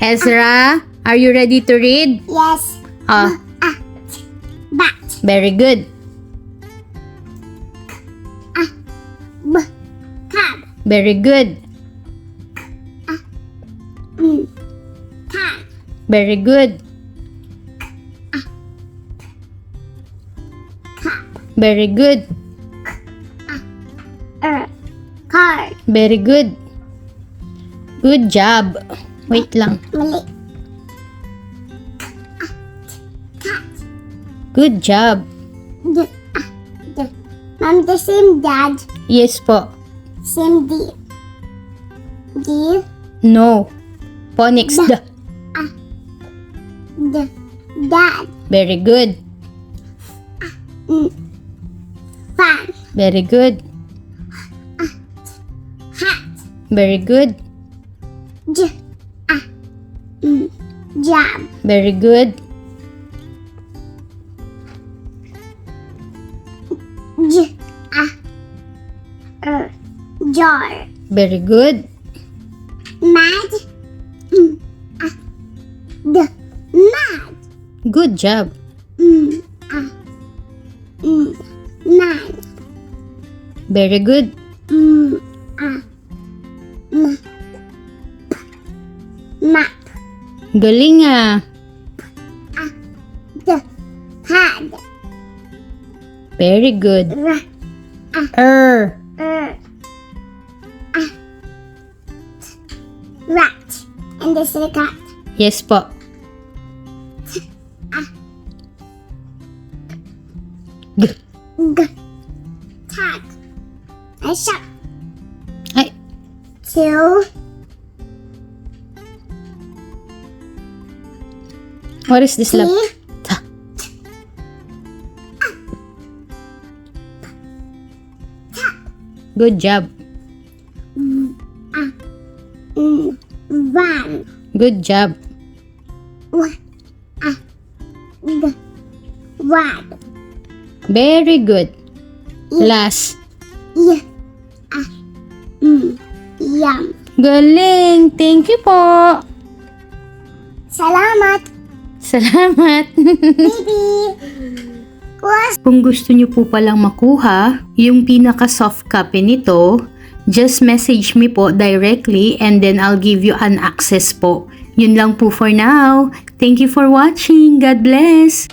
Ezra, are you ready to read? Yes. Bat. Very good. Cab. Very good. Cat. Very good. Very good. Card. Very good. Good job. Wait lang. Mali. Cat. Good job. Mom, the same dad. Yes po. Same D. D. No. Phonics. The dad. Very good. Fan. Very good. Hat. Very good. Jam. Very good. Jar. Very good. Mad. Mad. Good job. Man. Very good. Map. Galing ah. Had. Very good. Rat. And this is a cat. Yes po. Tag. I shot. Ay, Two. what is this love? Good job. Van. Good job. Wad. Very good. Last. Yum. Galing. Thank you po. Salamat, Salamat. baby. Kung gusto nyo po palang makuha yung pinaka soft copy nito, just message me po directly and then I'll give you an access po. Yun lang po for now. Thank you for watching. God bless.